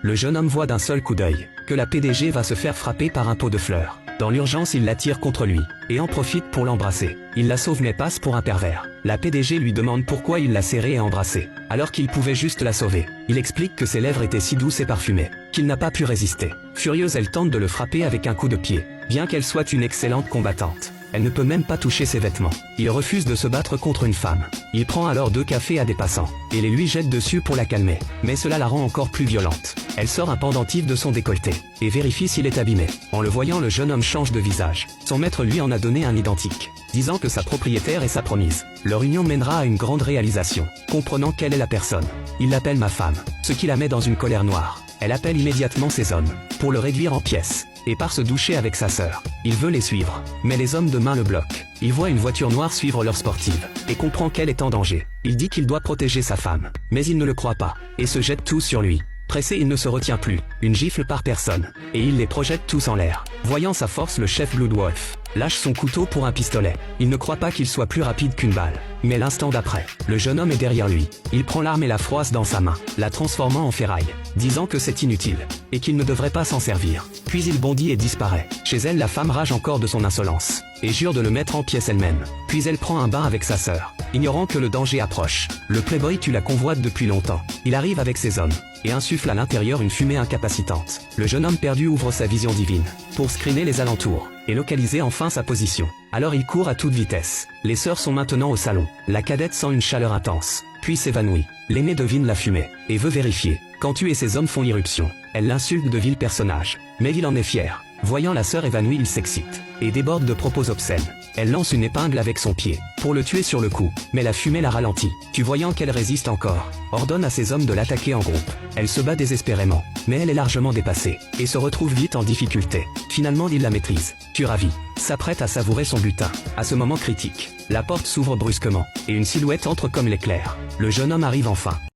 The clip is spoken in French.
le jeune homme voit d'un seul coup d'œil que la PDG va se faire frapper par un pot de fleurs. Dans l'urgence, il l'attire contre lui et en profite pour l'embrasser. Il la sauve mais passe pour un pervers. La PDG lui demande pourquoi il l'a serrée et embrassée, alors qu'il pouvait juste la sauver. Il explique que ses lèvres étaient si douces et parfumées qu'il n'a pas pu résister. Furieuse, elle tente de le frapper avec un coup de pied. Bien qu'elle soit une excellente combattante, elle ne peut même pas toucher ses vêtements. Il refuse de se battre contre une femme. Il prend alors 2 cafés à des passants et les lui jette dessus pour la calmer. Mais cela la rend encore plus violente. Elle sort un pendentif de son décolleté et vérifie s'il est abîmé. En le voyant, le jeune homme change de visage. Son maître lui en a donné un identique, disant que sa propriétaire est sa promise. Leur union mènera à une grande réalisation. Comprenant quelle est la personne, il l'appelle ma femme, ce qui la met dans une colère noire. Elle appelle immédiatement ses hommes pour le réduire en pièces et part se doucher avec sa sœur. Il veut les suivre, mais les hommes de main le bloquent. Il voit une voiture noire suivre leur sportive et comprend qu'elle est en danger. Il dit qu'il doit protéger sa femme, mais il ne le croit pas et se jette tous sur lui. Pressé, il ne se retient plus. Une gifle par personne et il les projette tous en l'air. Voyant sa force, le chef Bloodwolf lâche son couteau pour un pistolet. Il ne croit pas qu'il soit plus rapide qu'une balle. Mais l'instant d'après, le jeune homme est derrière lui. Il prend l'arme et la froisse dans sa main, la transformant en ferraille, disant que c'est inutile et qu'il ne devrait pas s'en servir. Puis il bondit et disparaît. Chez elle, la femme rage encore de son insolence et jure de le mettre en pièces elle-même. Puis elle prend un bain avec sa sœur, ignorant que le danger approche. Le playboy tue la convoite depuis longtemps. Il arrive avec ses hommes et insuffle à l'intérieur une fumée incapacitante. Le jeune homme perdu ouvre sa vision divine pour screener les alentours et localiser enfin sa position. Alors il court à toute vitesse. Les sœurs sont maintenant au salon. La cadette sent une chaleur intense, puis s'évanouit. L'aînée devine la fumée et veut vérifier. Quand tu et ses hommes font irruption, elle l'insulte de vil personnage. Mais il en est fier. Voyant la sœur évanouie, il s'excite et déborde de propos obscènes. Elle lance une épingle avec son pied pour le tuer sur le coup, mais la fumée la ralentit. Tu voyant qu'elle résiste encore, ordonne à ses hommes de l'attaquer en groupe. Elle se bat désespérément, mais elle est largement dépassée et se retrouve vite en difficulté. Finalement, il la maîtrise. Tu ravi, s'apprête à savourer son butin. À ce moment critique, la porte s'ouvre brusquement et une silhouette entre comme l'éclair. Le jeune homme arrive enfin.